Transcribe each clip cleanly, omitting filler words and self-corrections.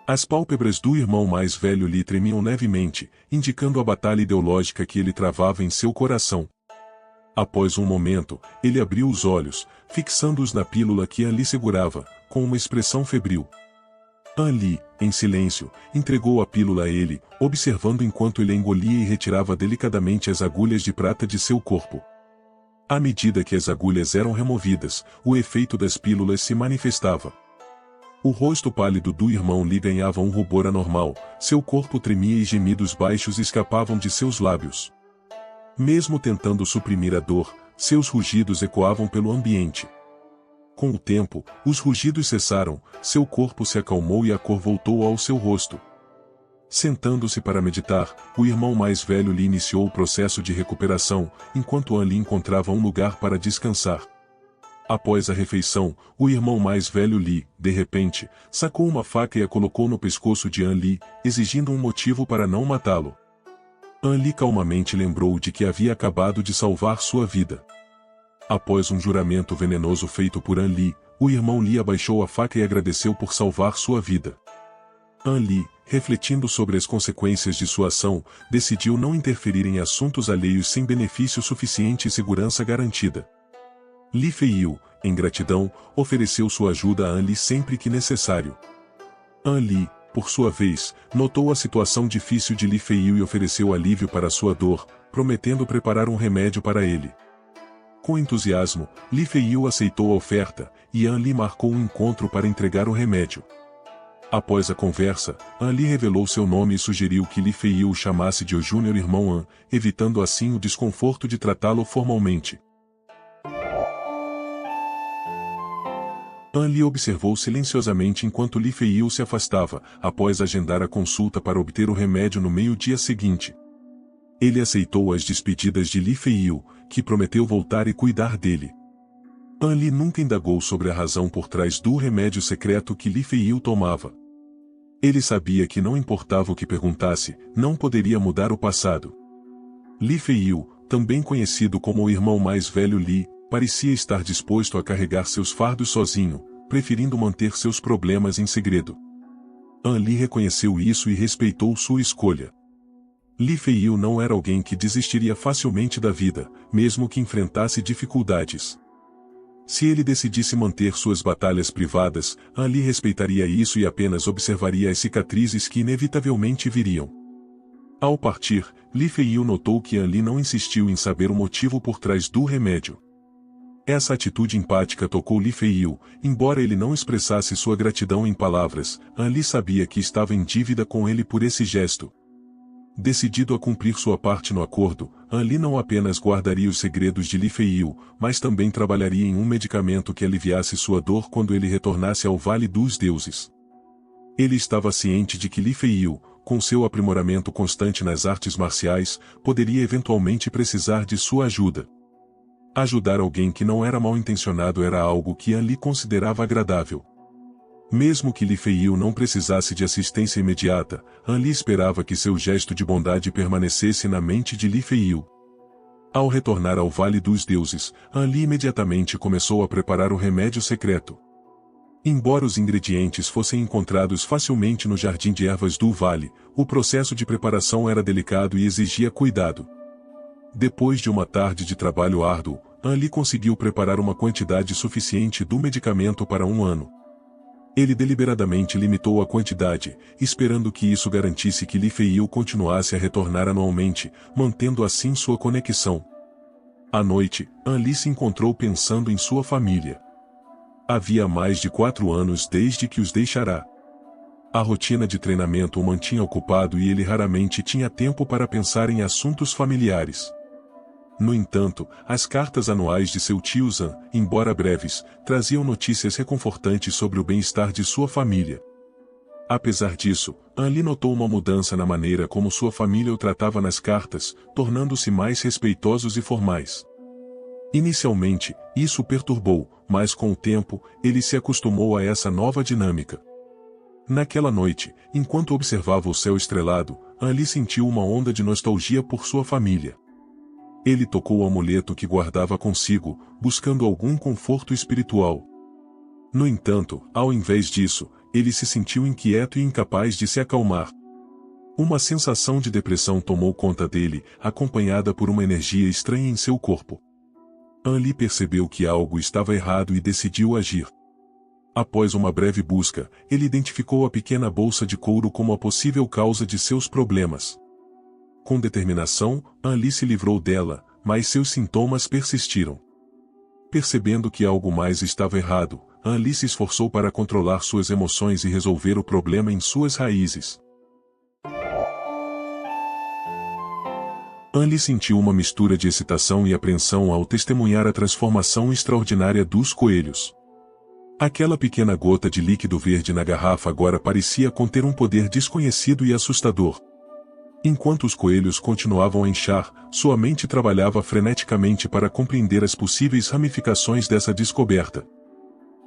As pálpebras do irmão mais velho lhe tremiam levemente, indicando a batalha ideológica que ele travava em seu coração. Após um momento, ele abriu os olhos, fixando-os na pílula que An Li segurava, com uma expressão febril. An Li, em silêncio, entregou a pílula a ele, observando enquanto ele engolia e retirava delicadamente as agulhas de prata de seu corpo. À medida que as agulhas eram removidas, o efeito das pílulas se manifestava. O rosto pálido do irmão Li ganhava um rubor anormal, seu corpo tremia e gemidos baixos escapavam de seus lábios. Mesmo tentando suprimir a dor, seus rugidos ecoavam pelo ambiente. Com o tempo, os rugidos cessaram, seu corpo se acalmou e a cor voltou ao seu rosto. Sentando-se para meditar, o irmão mais velho Li iniciou o processo de recuperação, enquanto An Li encontrava um lugar para descansar. Após a refeição, o irmão mais velho Li, de repente, sacou uma faca e a colocou no pescoço de An Li, exigindo um motivo para não matá-lo. An Li calmamente lembrou de que havia acabado de salvar sua vida. Após um juramento venenoso feito por An Li, o irmão Li abaixou a faca e agradeceu por salvar sua vida. An Li, refletindo sobre as consequências de sua ação, decidiu não interferir em assuntos alheios sem benefício suficiente e segurança garantida. Li Feiyu, em gratidão, ofereceu sua ajuda a An Li sempre que necessário. An Li, por sua vez, notou a situação difícil de Li Feiyu e ofereceu alívio para sua dor, prometendo preparar um remédio para ele. Com entusiasmo, Li Feiyu aceitou a oferta, e An Li marcou um encontro para entregar o remédio. Após a conversa, An Li revelou seu nome e sugeriu que Li Feiyu o chamasse de O Júnior Irmão An, evitando assim o desconforto de tratá-lo formalmente. An Li observou silenciosamente enquanto Li Feiyu se afastava, após agendar a consulta para obter o remédio no meio-dia seguinte. Ele aceitou as despedidas de Li Feiyu, que prometeu voltar e cuidar dele. An Li nunca indagou sobre a razão por trás do remédio secreto que Li Feiyu tomava. Ele sabia que não importava o que perguntasse, não poderia mudar o passado. Li Feiyu, também conhecido como o irmão mais velho Li, parecia estar disposto a carregar seus fardos sozinho, preferindo manter seus problemas em segredo. An Li reconheceu isso e respeitou sua escolha. Li Feiyu não era alguém que desistiria facilmente da vida, mesmo que enfrentasse dificuldades. Se ele decidisse manter suas batalhas privadas, An Li respeitaria isso e apenas observaria as cicatrizes que inevitavelmente viriam. Ao partir, Li Feiyu notou que An Li não insistiu em saber o motivo por trás do remédio. Essa atitude empática tocou Li Feiyu, embora ele não expressasse sua gratidão em palavras, An Li sabia que estava em dívida com ele por esse gesto. Decidido a cumprir sua parte no acordo, An Li não apenas guardaria os segredos de Li Feiyu, mas também trabalharia em um medicamento que aliviasse sua dor quando ele retornasse ao Vale dos Deuses. Ele estava ciente de que Li Feiyu, com seu aprimoramento constante nas artes marciais, poderia eventualmente precisar de sua ajuda. Ajudar alguém que não era mal intencionado era algo que An Li considerava agradável. Mesmo que Li Feiyu não precisasse de assistência imediata, An Li esperava que seu gesto de bondade permanecesse na mente de Li Feiyu. Ao retornar ao Vale dos Deuses, An Li imediatamente começou a preparar o remédio secreto. Embora os ingredientes fossem encontrados facilmente no jardim de ervas do vale, o processo de preparação era delicado e exigia cuidado. Depois de uma tarde de trabalho árduo, An Li conseguiu preparar uma quantidade suficiente do medicamento para 1 ano. Ele deliberadamente limitou a quantidade, esperando que isso garantisse que Li Feiyu continuasse a retornar anualmente, mantendo assim sua conexão. À noite, An Li se encontrou pensando em sua família. Havia mais de 4 anos desde que os deixara. A rotina de treinamento o mantinha ocupado e ele raramente tinha tempo para pensar em assuntos familiares. No entanto, as cartas anuais de seu tio Zan, embora breves, traziam notícias reconfortantes sobre o bem-estar de sua família. Apesar disso, An Li notou uma mudança na maneira como sua família o tratava nas cartas, tornando-se mais respeitosos e formais. Inicialmente, isso o perturbou, mas com o tempo, ele se acostumou a essa nova dinâmica. Naquela noite, enquanto observava o céu estrelado, An Li sentiu uma onda de nostalgia por sua família. Ele tocou o amuleto que guardava consigo, buscando algum conforto espiritual. No entanto, ao invés disso, ele se sentiu inquieto e incapaz de se acalmar. Uma sensação de depressão tomou conta dele, acompanhada por uma energia estranha em seu corpo. Anli percebeu que algo estava errado e decidiu agir. Após uma breve busca, ele identificou a pequena bolsa de couro como a possível causa de seus problemas. Com determinação, Anli se livrou dela, mas seus sintomas persistiram. Percebendo que algo mais estava errado, Anli se esforçou para controlar suas emoções e resolver o problema em suas raízes. Anli sentiu uma mistura de excitação e apreensão ao testemunhar a transformação extraordinária dos coelhos. Aquela pequena gota de líquido verde na garrafa agora parecia conter um poder desconhecido e assustador. Enquanto os coelhos continuavam a inchar, sua mente trabalhava freneticamente para compreender as possíveis ramificações dessa descoberta.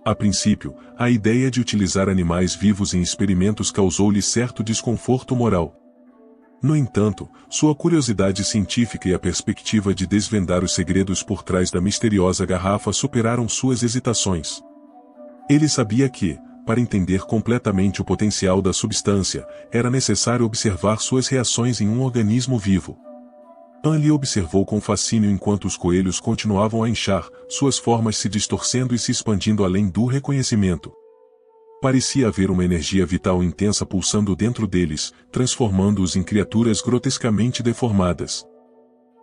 A princípio, a ideia de utilizar animais vivos em experimentos causou-lhe certo desconforto moral. No entanto, sua curiosidade científica e a perspectiva de desvendar os segredos por trás da misteriosa garrafa superaram suas hesitações. Ele sabia que, para entender completamente o potencial da substância, era necessário observar suas reações em um organismo vivo. Anli observou com fascínio enquanto os coelhos continuavam a inchar, suas formas se distorcendo e se expandindo além do reconhecimento. Parecia haver uma energia vital intensa pulsando dentro deles, transformando-os em criaturas grotescamente deformadas.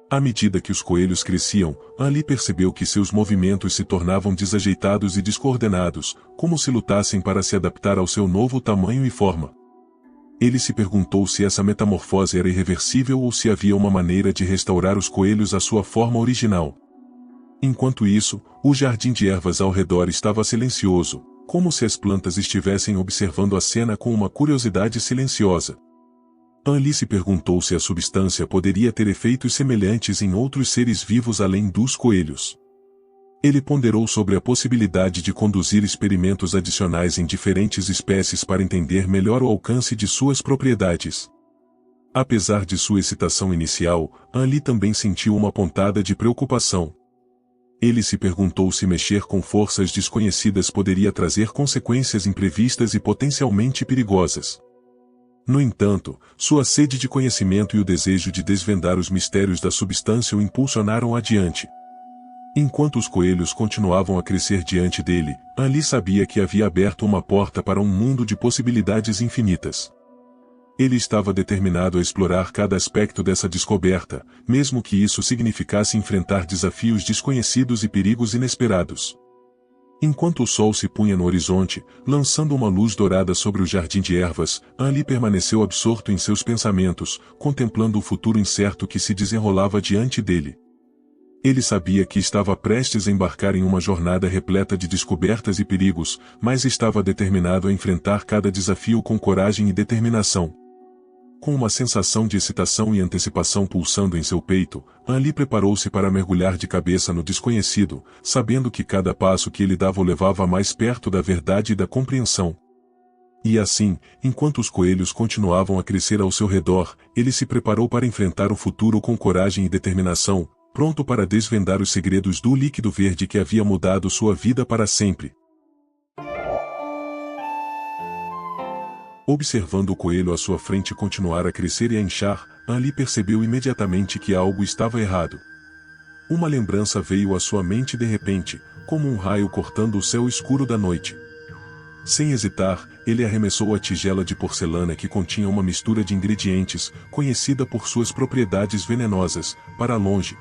À medida que os coelhos cresciam, Anli percebeu que seus movimentos se tornavam desajeitados e descoordenados, como se lutassem para se adaptar ao seu novo tamanho e forma. Ele se perguntou se essa metamorfose era irreversível ou se havia uma maneira de restaurar os coelhos à sua forma original. Enquanto isso, o jardim de ervas ao redor estava silencioso, como se as plantas estivessem observando a cena com uma curiosidade silenciosa. Anli se perguntou se a substância poderia ter efeitos semelhantes em outros seres vivos além dos coelhos. Ele ponderou sobre a possibilidade de conduzir experimentos adicionais em diferentes espécies para entender melhor o alcance de suas propriedades. Apesar de sua excitação inicial, Anli também sentiu uma pontada de preocupação. Ele se perguntou se mexer com forças desconhecidas poderia trazer consequências imprevistas e potencialmente perigosas. No entanto, sua sede de conhecimento e o desejo de desvendar os mistérios da substância o impulsionaram adiante. Enquanto os coelhos continuavam a crescer diante dele, Anli sabia que havia aberto uma porta para um mundo de possibilidades infinitas. Ele estava determinado a explorar cada aspecto dessa descoberta, mesmo que isso significasse enfrentar desafios desconhecidos e perigos inesperados. Enquanto o sol se punha no horizonte, lançando uma luz dourada sobre o jardim de ervas, Anli permaneceu absorto em seus pensamentos, contemplando o futuro incerto que se desenrolava diante dele. Ele sabia que estava prestes a embarcar em uma jornada repleta de descobertas e perigos, mas estava determinado a enfrentar cada desafio com coragem e determinação. Com uma sensação de excitação e antecipação pulsando em seu peito, Anli preparou-se para mergulhar de cabeça no desconhecido, sabendo que cada passo que ele dava o levava mais perto da verdade e da compreensão. E assim, enquanto os coelhos continuavam a crescer ao seu redor, ele se preparou para enfrentar o futuro com coragem e determinação, pronto para desvendar os segredos do líquido verde que havia mudado sua vida para sempre. Observando o coelho à sua frente continuar a crescer e a inchar, Anli percebeu imediatamente que algo estava errado. Uma lembrança veio à sua mente de repente, como um raio cortando o céu escuro da noite. Sem hesitar, ele arremessou a tigela de porcelana que continha uma mistura de ingredientes, conhecida por suas propriedades venenosas, para longe.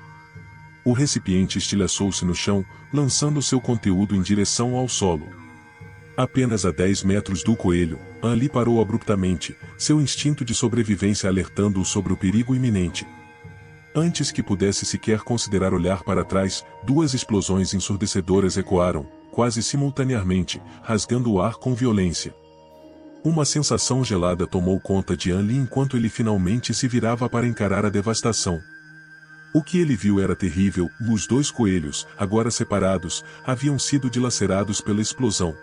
O recipiente estilhaçou-se no chão, lançando seu conteúdo em direção ao solo. Apenas a 10 metros do coelho, Anli parou abruptamente, seu instinto de sobrevivência alertando-o sobre o perigo iminente. Antes que pudesse sequer considerar olhar para trás, duas explosões ensurdecedoras ecoaram, quase simultaneamente, rasgando o ar com violência. Uma sensação gelada tomou conta de Anli enquanto ele finalmente se virava para encarar a devastação. O que ele viu era terrível, os dois coelhos, agora separados, haviam sido dilacerados pela explosão.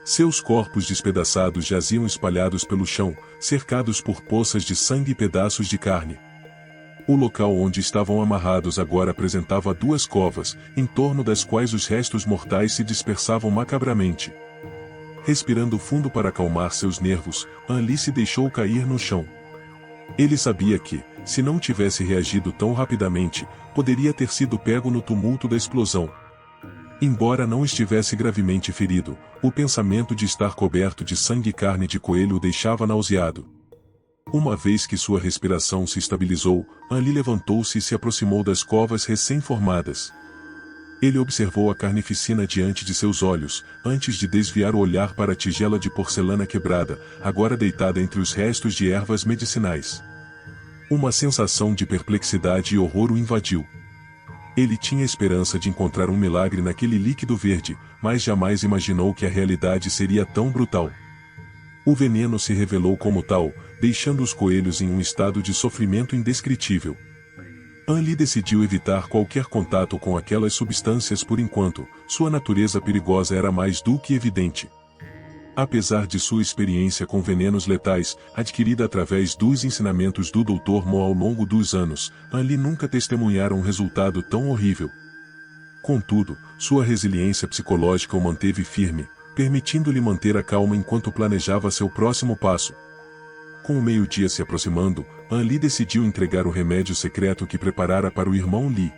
Seus corpos despedaçados jaziam espalhados pelo chão, cercados por poças de sangue e pedaços de carne. O local onde estavam amarrados agora apresentava duas covas, em torno das quais os restos mortais se dispersavam macabramente. Respirando fundo para acalmar seus nervos, Anli se deixou cair no chão. Ele sabia que, se não tivesse reagido tão rapidamente, poderia ter sido pego no tumulto da explosão. Embora não estivesse gravemente ferido, o pensamento de estar coberto de sangue e carne de coelho o deixava nauseado. Uma vez que sua respiração se estabilizou, Anli levantou-se e se aproximou das covas recém-formadas. Ele observou a carnificina diante de seus olhos, antes de desviar o olhar para a tigela de porcelana quebrada, agora deitada entre os restos de ervas medicinais. Uma sensação de perplexidade e horror o invadiu. Ele tinha esperança de encontrar um milagre naquele líquido verde, mas jamais imaginou que a realidade seria tão brutal. O veneno se revelou como tal, deixando os coelhos em um estado de sofrimento indescritível. Anli decidiu evitar qualquer contato com aquelas substâncias por enquanto, sua natureza perigosa era mais do que evidente. Apesar de sua experiência com venenos letais, adquirida através dos ensinamentos do Dr. Mo ao longo dos anos, Anli nunca testemunhara um resultado tão horrível. Contudo, sua resiliência psicológica o manteve firme, permitindo-lhe manter a calma enquanto planejava seu próximo passo. Com o meio-dia se aproximando, Anli decidiu entregar o remédio secreto que preparara para o irmão Li.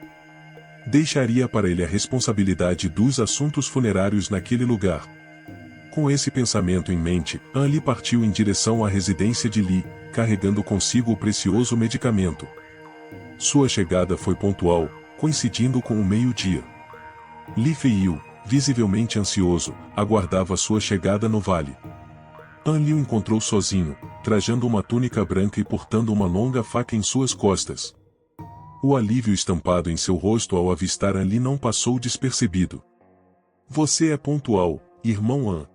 Deixaria para ele a responsabilidade dos assuntos funerários naquele lugar. Com esse pensamento em mente, Anli partiu em direção à residência de Li, carregando consigo o precioso medicamento. Sua chegada foi pontual, coincidindo com o meio-dia. Li Feiyu, visivelmente ansioso, aguardava sua chegada no vale. Anli o encontrou sozinho, trajando uma túnica branca e portando uma longa faca em suas costas. O alívio estampado em seu rosto ao avistar Anli não passou despercebido. Você é pontual, irmão An.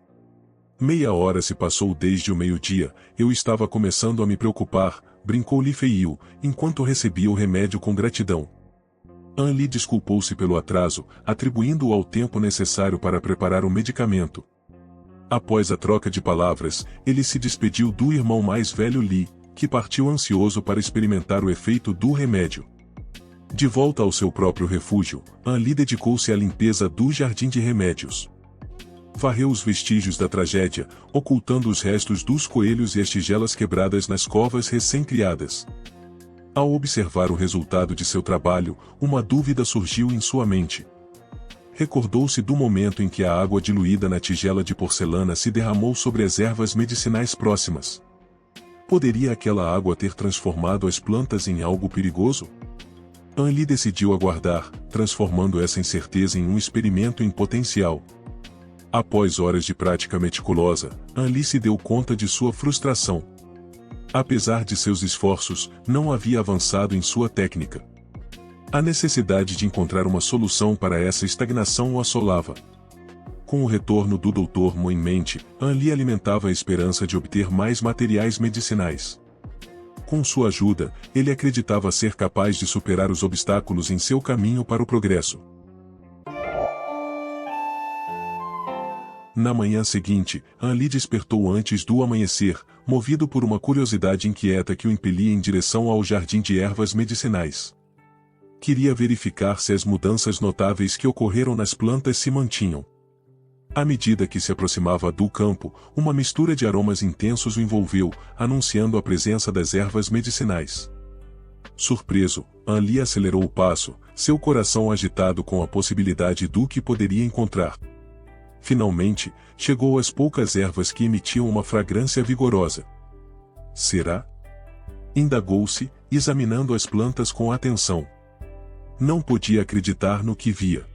Meia hora se passou desde o meio-dia, eu estava começando a me preocupar, brincou Li Feiyu, enquanto recebia o remédio com gratidão. Anli desculpou-se pelo atraso, atribuindo-o ao tempo necessário para preparar o medicamento. Após a troca de palavras, ele se despediu do irmão mais velho Li, que partiu ansioso para experimentar o efeito do remédio. De volta ao seu próprio refúgio, Anli dedicou-se à limpeza do jardim de remédios. Varreu os vestígios da tragédia, ocultando os restos dos coelhos e as tigelas quebradas nas covas recém-criadas. Ao observar o resultado de seu trabalho, uma dúvida surgiu em sua mente. Recordou-se do momento em que a água diluída na tigela de porcelana se derramou sobre as ervas medicinais próximas. Poderia aquela água ter transformado as plantas em algo perigoso? Anli decidiu aguardar, transformando essa incerteza em um experimento em potencial. Após horas de prática meticulosa, Anli se deu conta de sua frustração. Apesar de seus esforços, não havia avançado em sua técnica. A necessidade de encontrar uma solução para essa estagnação o assolava. Com o retorno do Dr. Mo em mente, Anli alimentava a esperança de obter mais materiais medicinais. Com sua ajuda, ele acreditava ser capaz de superar os obstáculos em seu caminho para o progresso. Na manhã seguinte, Anli despertou antes do amanhecer, movido por uma curiosidade inquieta que o impelia em direção ao jardim de ervas medicinais. Queria verificar se as mudanças notáveis que ocorreram nas plantas se mantinham. À medida que se aproximava do campo, uma mistura de aromas intensos o envolveu, anunciando a presença das ervas medicinais. Surpreso, Anli acelerou o passo, seu coração agitado com a possibilidade do que poderia encontrar. Finalmente, chegou às poucas ervas que emitiam uma fragrância vigorosa. Será? Indagou-se, examinando as plantas com atenção. Não podia acreditar no que via.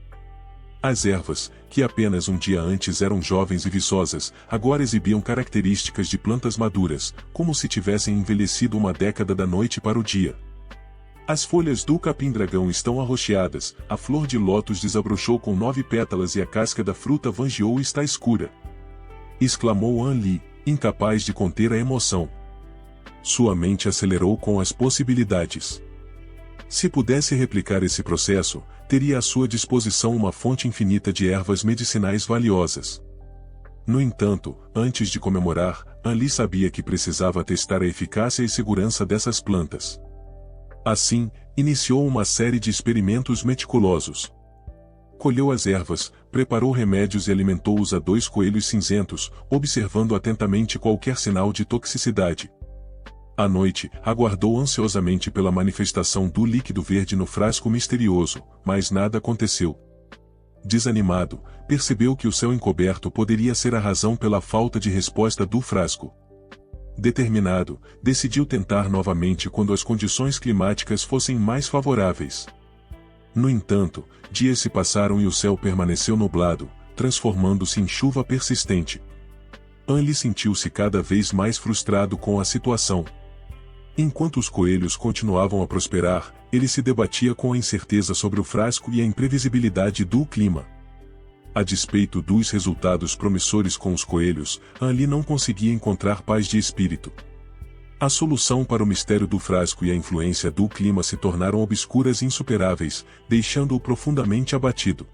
As ervas, que apenas um dia antes eram jovens e viçosas, agora exibiam características de plantas maduras, como se tivessem envelhecido uma década da noite para o dia. As folhas do capim-dragão estão arroxeadas, a flor de lótus desabrochou com 9 pétalas e a casca da fruta vangiou está escura. Exclamou Anli, incapaz de conter a emoção. Sua mente acelerou com as possibilidades. Se pudesse replicar esse processo, teria à sua disposição uma fonte infinita de ervas medicinais valiosas. No entanto, antes de comemorar, Anli sabia que precisava testar a eficácia e segurança dessas plantas. Assim, iniciou uma série de experimentos meticulosos. Colheu as ervas, preparou remédios e alimentou-os a 2 coelhos cinzentos, observando atentamente qualquer sinal de toxicidade. À noite, aguardou ansiosamente pela manifestação do líquido verde no frasco misterioso, mas nada aconteceu. Desanimado, percebeu que o céu encoberto poderia ser a razão pela falta de resposta do frasco. Determinado, decidiu tentar novamente quando as condições climáticas fossem mais favoráveis. No entanto, dias se passaram e o céu permaneceu nublado, transformando-se em chuva persistente. Anli sentiu-se cada vez mais frustrado com a situação. Enquanto os coelhos continuavam a prosperar, ele se debatia com a incerteza sobre o frasco e a imprevisibilidade do clima. A despeito dos resultados promissores com os coelhos, Anli não conseguia encontrar paz de espírito. A solução para o mistério do frasco e a influência do clima se tornaram obscuras e insuperáveis, deixando-o profundamente abatido.